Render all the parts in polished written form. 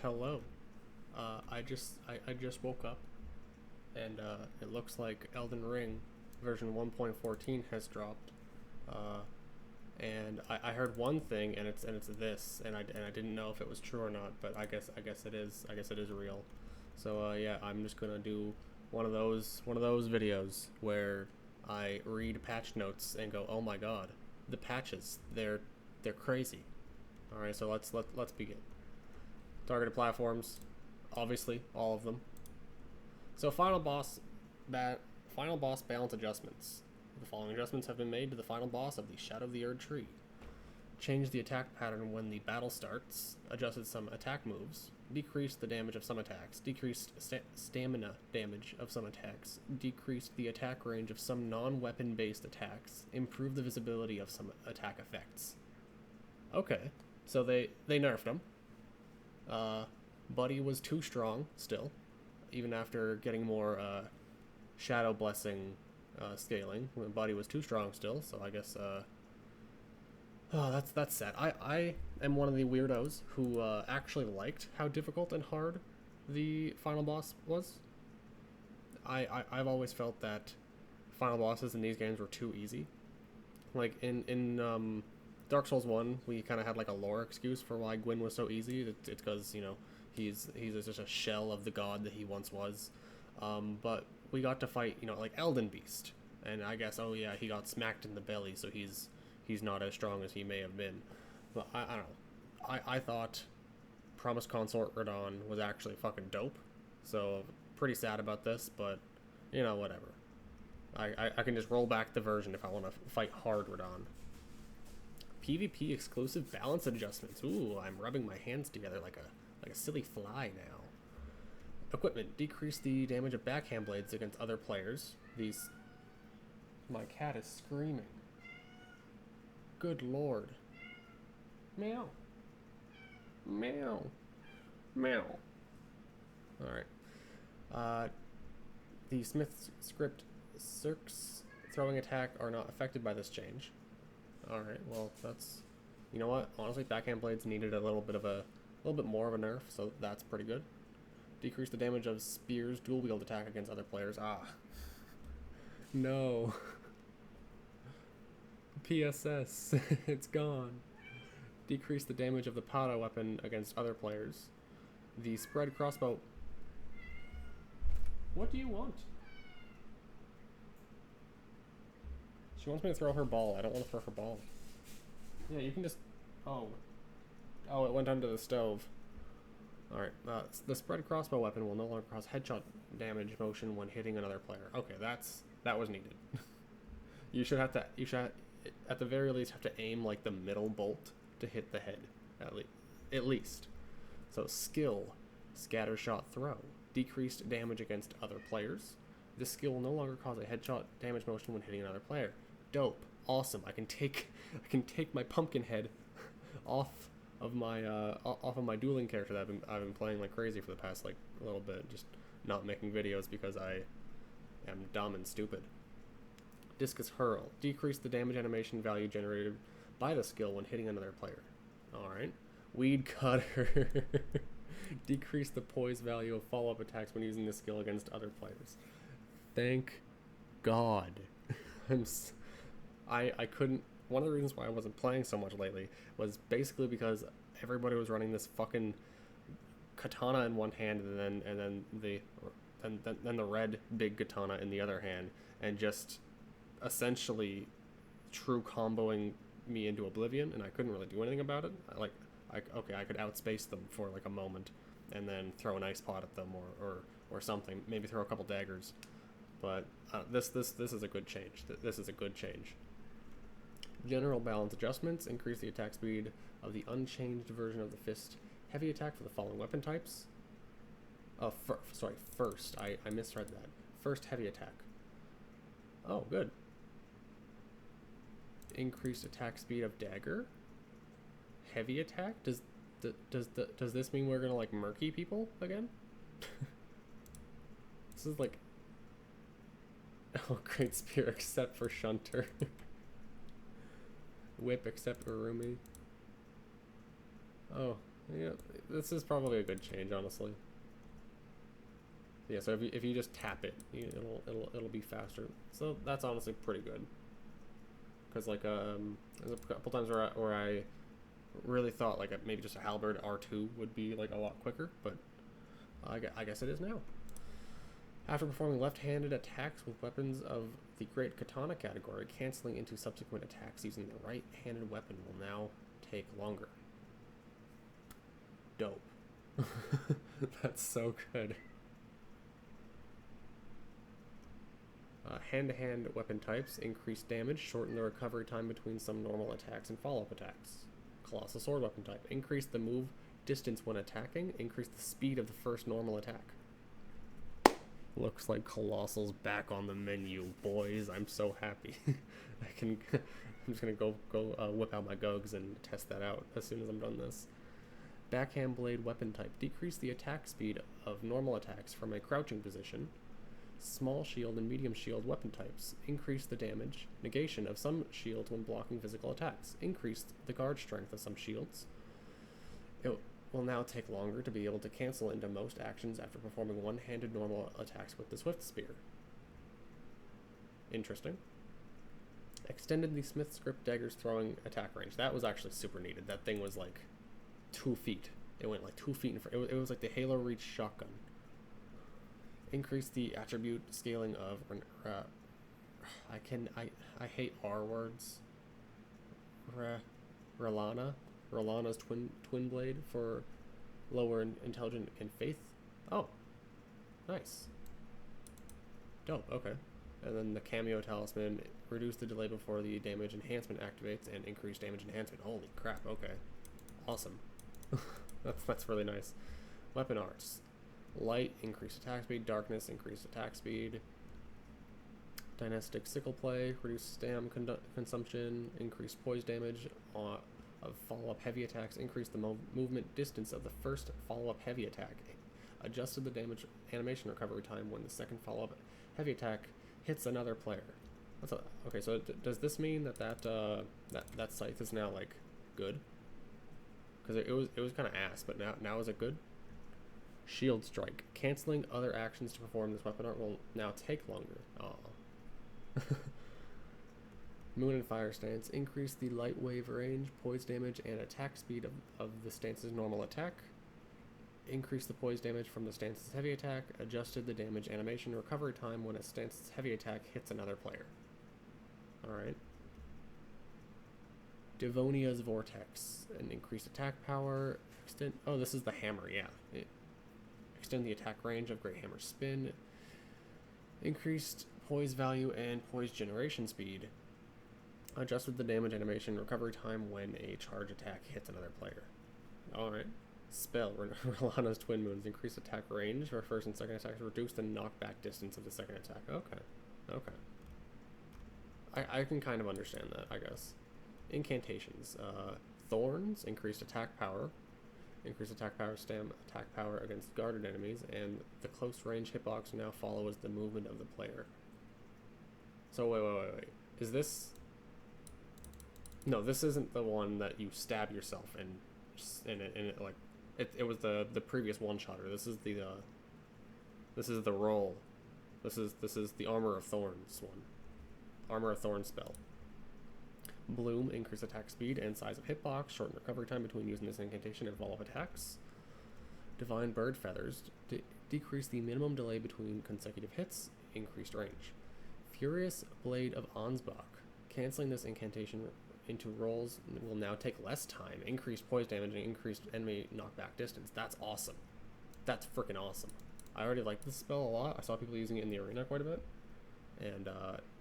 Hello. I just woke up, and it looks like Elden Ring version 1.14 has dropped. Uh, and I heard one thing, and it's this, and I didn't know if it was true or not, but I guess it is. I guess it is real. So yeah, I'm just gonna do one of those videos where I read patch notes and go, oh my god, the patches, they're crazy. All right, so let's begin. Targeted platforms, obviously all of them. So final boss balance adjustments. The following adjustments have been made to the final boss of the Shadow of the Erd tree. Changed the attack pattern when the battle starts, adjusted some attack moves, decreased the damage of some attacks, decreased stamina damage of some attacks, decreased the attack range of some non-weapon based attacks, improved the visibility of some attack effects. Okay, so they nerfed him. Uh, Buddy was too strong still, even after getting more Shadow Blessing scaling. Buddy was too strong still, so I guess oh, that's sad. I am one of the weirdos who actually liked how difficult and hard the final boss was. I've always felt that final bosses in these games were too easy. Like in Dark Souls 1, we kind of had like a lore excuse for why Gwyn was so easy. It's because, he's just a shell of the god that he once was. But we got to fight, like Elden Beast, and I guess, oh yeah, he got smacked in the belly, so he's not as strong as he may have been. But I don't know. I thought Promised Consort Radon was actually fucking dope. So pretty sad about this, but whatever. I can just roll back the version if I want to fight hard Radon. PvP exclusive balance adjustments. Ooh, I'm rubbing my hands together like a silly fly now. Equipment. Decrease the damage of backhand blades against other players. These. My cat is screaming. Good lord. Meow. Meow. Meow. Alright. The Smith's script Cirque's throwing attack are not affected by this change. Alright, well, that's... You know what? Honestly, backhand blades needed a little bit more of a nerf, so that's pretty good. Decrease the damage of Spear's dual wield attack against other players. Ah. No. PSS. It's gone. Decrease the damage of the Pada weapon against other players. The spread crossbow. What do you want? She wants me to throw her ball. I don't want to throw her ball. Yeah, you can just... Oh. Oh, it went under the stove. Alright, the spread crossbow weapon will no longer cause headshot damage motion when hitting another player. Okay, that was needed. You should at the very least have to aim like the middle bolt to hit the head, at least. So skill, scatter shot throw, decreased damage against other players. This skill will no longer cause a headshot damage motion when hitting another player. Dope, awesome. I can take my pumpkin head off of my dueling character that I've been playing like crazy for the past like a little bit, just not making videos because I am dumb and stupid. Discus hurl, decrease the damage animation value generated by the skill when hitting another player. All right. Weed cutter, decrease the poise value of follow-up attacks when using the skill against other players. Thank God. I couldn't. One of the reasons why I wasn't playing so much lately was basically because everybody was running this fucking katana in one hand, and then the red big katana in the other hand, and just essentially true comboing me into oblivion, and I couldn't really do anything about it. I could outspace them for like a moment, and then throw an ice pot at them or something. Maybe throw a couple daggers. But this is a good change. This is a good change. General balance adjustments increase the attack speed of the unchanged version of the fist heavy attack for the following weapon types. First. I misread that. First heavy attack. Oh, good. Increased attack speed of dagger. Heavy attack. Does this mean we're gonna like murky people again? This is like. Oh, great spear except for Shunter. Whip except Urumi. Oh, Yeah, this is probably a good change, honestly. Yeah, so if you just tap it, it'll be faster. So that's honestly pretty good. Because like there's a couple times where I really thought like maybe just a halberd R2 would be like a lot quicker, but I guess it is now. After performing left-handed attacks with weapons of the Great Katana category, canceling into subsequent attacks using the right-handed weapon will now take longer. Dope. That's so good. Hand-to-hand weapon types increase damage, shorten the recovery time between some normal attacks and follow-up attacks. Colossal sword weapon type, increase the move distance when attacking, increase the speed of the first normal attack. Looks like Colossal's back on the menu, boys. I'm so happy. I'm just gonna go whip out my Gogs and test that out as soon as I'm done this. Backhand blade weapon type, decrease the attack speed of normal attacks from a crouching position. Small shield and medium shield weapon types, increase the damage negation of some shields when blocking physical attacks. Increase the guard strength of some shields. It will now take longer to be able to cancel into most actions after performing one-handed normal attacks with the Swift Spear. Interesting. Extended the Smith's Grip dagger's throwing attack range. That was actually super needed. That thing was like 2 feet. It went like 2 feet in front. It was like the Halo Reach shotgun. Increase the attribute scaling of I hate R words. Ralana's twin blade for lower intelligent and faith. Oh, nice. Dope. Okay. And then the cameo talisman, reduce the delay before the damage enhancement activates and increase damage enhancement. Holy crap. Okay. Awesome. that's really nice. Weapon arts. Light, increased attack speed. Darkness, increased attack speed. Dynastic sickle play, reduce stam consumption, increased poise damage of follow-up heavy attacks, increase the movement distance of the first follow-up heavy attack. Adjusted the damage animation recovery time when the second follow-up heavy attack hits another player. Okay, so does this mean that scythe is now like good? Because it was kind of ass, but now is it good? Shield strike, canceling other actions to perform this weapon art will now take longer. Oh. Moon and Fire stance, increase the light wave range, poise damage, and attack speed of the stance's normal attack. Increase the poise damage from the stance's heavy attack. Adjusted the damage animation recovery time when a stance's heavy attack hits another player. Alright. Devonia's Vortex, an increased attack power. Oh, this is the hammer, yeah. Extend the attack range of Great Hammer's spin. Increased poise value and poise generation speed. Adjusted the damage animation recovery time when a charge attack hits another player. Alright. Spell. Rolana's Twin Moons. Increase attack range for first and second attacks. Reduce the knockback distance of the second attack. Okay. I can kind of understand that, I guess. Incantations. Thorns. Increased attack power. Increase attack power, attack power against guarded enemies, and the close range hitbox now follows the movement of the player. So wait. Is this? No, this isn't the one that you stab yourself and it like it was the previous one-shotter. This is the roll. This is the Armor of Thorns one. Armor of Thorns spell. Bloom, increase attack speed and size of hitbox, shorten recovery time between using this incantation and follow-up attacks. Divine Bird Feathers, decrease the minimum delay between consecutive hits, increased range. Furious Blade of Ansbach, canceling this incantation into rolls will now take less time, increased poise damage, and increased enemy knockback distance. That's awesome. That's freaking awesome. I already like this spell a lot. I saw people using it in the arena quite a bit. And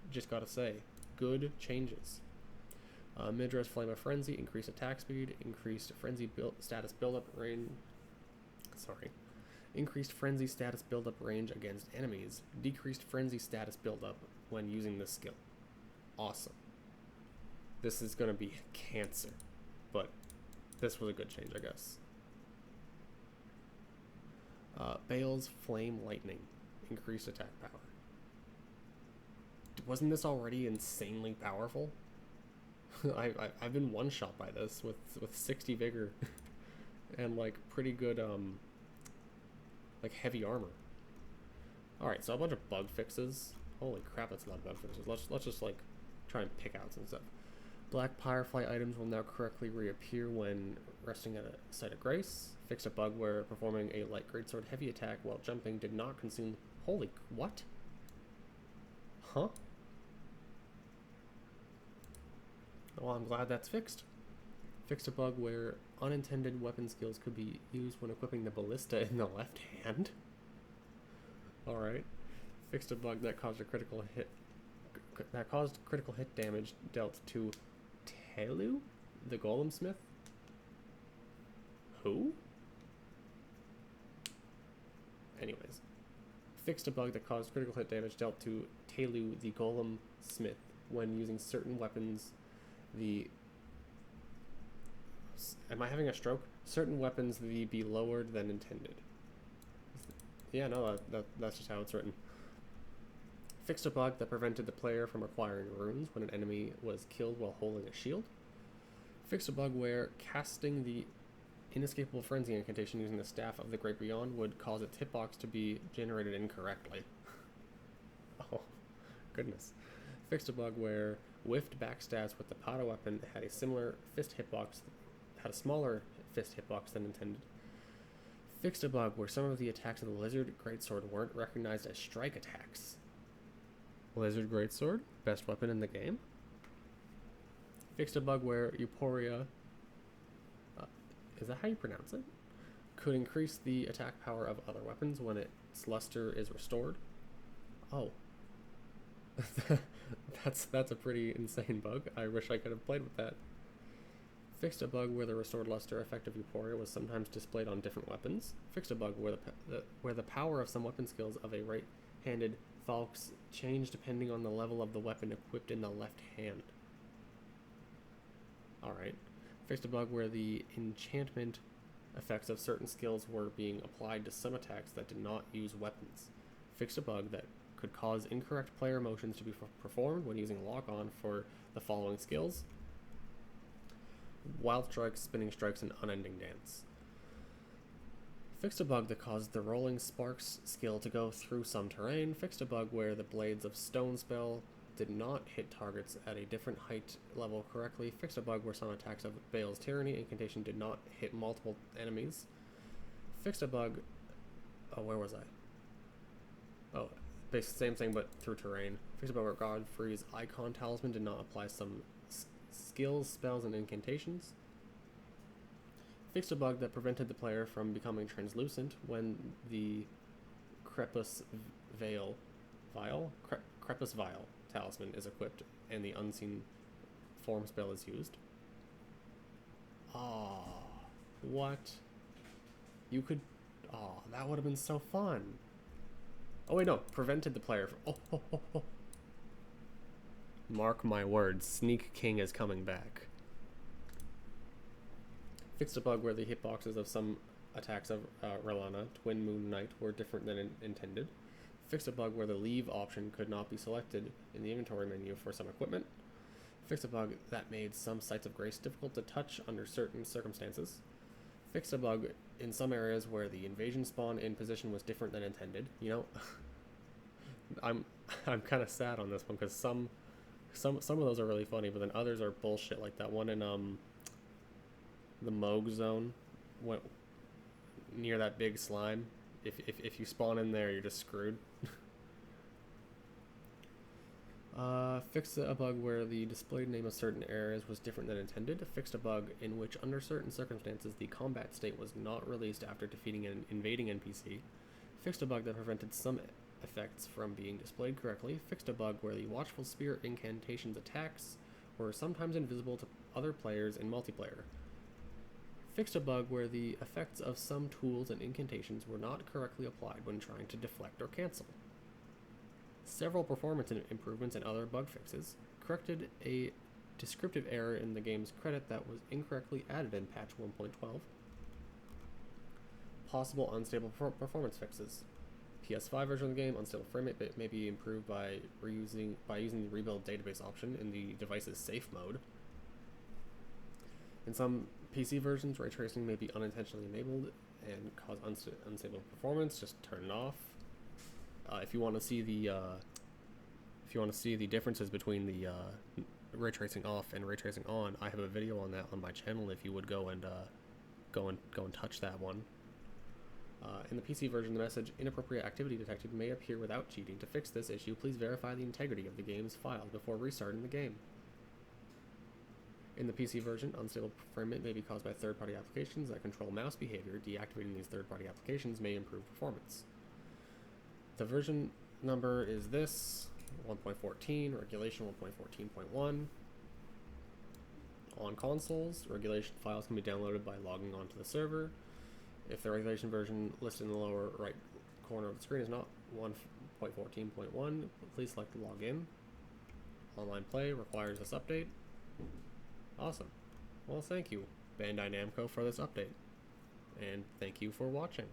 just gotta say, good changes. Midra's Flame of Frenzy, increased attack speed, increased frenzy status buildup range. Increased frenzy status buildup range against enemies. Decreased frenzy status buildup when using this skill. Awesome. This is gonna be cancer, but this was a good change, I guess. Bale's Flame Lightning, increased attack power. Wasn't this already insanely powerful? I've been one-shot by this with 60 vigor and like pretty good like heavy armor. All right, so a bunch of bug fixes. Holy crap, that's a lot of bug fixes. Let's just like try and pick out some stuff. Black Firefly items will now correctly reappear when resting at a site of grace. Fixed a bug where performing a light greatsword heavy attack while jumping did not consume. Holy what? Huh? Well, I'm glad that's fixed. Fixed a bug where unintended weapon skills could be used when equipping the ballista in the left hand. Alright. Fixed a bug that caused critical hit damage dealt to Telu, the Golem Smith. Who? Anyways. Fixed a bug that caused critical hit damage dealt to Telu, the Golem Smith, when using certain weapons. Am I having a stroke? Certain weapons be lowered than intended. Yeah, no, that's just how it's written. Fixed a bug that prevented the player from acquiring runes when an enemy was killed while holding a shield. Fixed a bug where casting the inescapable frenzy incantation using the Staff of the Great Beyond would cause its hitbox to be generated incorrectly. Oh, goodness. Fixed a bug where whiffed backstabs with the Pada weapon had a smaller fist hitbox than intended. Fixed a bug where some of the attacks of the Lizard Greatsword weren't recognized as strike attacks. Lizard Greatsword, best weapon in the game. Fixed a bug where Euphoria, is that how you pronounce it? Could increase the attack power of other weapons when its luster is restored. Oh. That's a pretty insane bug. I wish I could have played with that. Fixed a bug where the restored luster effect of Euphoria was sometimes displayed on different weapons. Fixed a bug where the power of some weapon skills of a right-handed Falx changed depending on the level of the weapon equipped in the left hand. Alright. Fixed a bug where the enchantment effects of certain skills were being applied to some attacks that did not use weapons. Fixed a bug that could cause incorrect player motions to be performed when using lock-on for the following skills: Wild Strikes, Spinning Strikes, and Unending Dance. Fixed a bug that caused the Rolling Sparks skill to go through some terrain. Fixed a bug where the Blades of Stone spell did not hit targets at a different height level correctly. Fixed a bug where some attacks of Bale's Tyranny incantation did not hit multiple enemies. Fixed a bug... Oh, where was I? Oh, basically same thing but through terrain. Fixed a bug where Godfrey's Icon Talisman did not apply some skills, spells, and incantations. Fixed a bug that prevented the player from becoming translucent when the Crepus Vial talisman is equipped and the Unseen Form spell is used. Ah, what? You could... Oh, that would have been so fun. Oh wait, no, prevented the player from... Oh. Mark my words, Sneak King is coming back. Fixed a bug where the hitboxes of some attacks of Relana, Twin Moon Knight, were different than intended. Fixed a bug where the leave option could not be selected in the inventory menu for some equipment. Fixed a bug that made some sites of grace difficult to touch under certain circumstances. Fixed a bug in some areas where the invasion spawn in position was different than intended. You know, I'm kind of sad on this one because some of those are really funny, but then others are bullshit. Like that one in the Moog zone, went near that big slime. If you spawn in there, you're just screwed. Fixed a bug where the displayed name of certain areas was different than intended. Fixed a bug in which, under certain circumstances, the combat state was not released after defeating an invading NPC. Fixed a bug that prevented some effects from being displayed correctly. Fixed a bug where the Watchful Spirit incantations attacks were sometimes invisible to other players in multiplayer. Fixed a bug where the effects of some tools and incantations were not correctly applied when trying to deflect or cancel. Several performance improvements and other bug fixes. Corrected a descriptive error in the game's credit that was incorrectly added in patch 1.12. Possible unstable performance fixes. PS5 version of the game, unstable framerate may be improved by using the rebuild database option in the device's safe mode. In some PC versions, ray tracing may be unintentionally enabled and cause unstable performance. Just turn it off. If you want to see the differences between the ray tracing off and ray tracing on, I have a video on that on my channel. If you would go and touch that one. In the PC version, the message "inappropriate activity detected" may appear without cheating. To fix this issue, please verify the integrity of the game's file before restarting the game. In the PC version, unstable frame rate may be caused by third-party applications that control mouse behavior. Deactivating these third-party applications may improve performance. The version number is this: 1.14, regulation 1.14.1. On consoles, regulation files can be downloaded by logging onto the server. If the regulation version listed in the lower right corner of the screen is not 1.14.1, please select Login. Online play requires this update. Awesome. Well, thank you, Bandai Namco, for this update. And thank you for watching.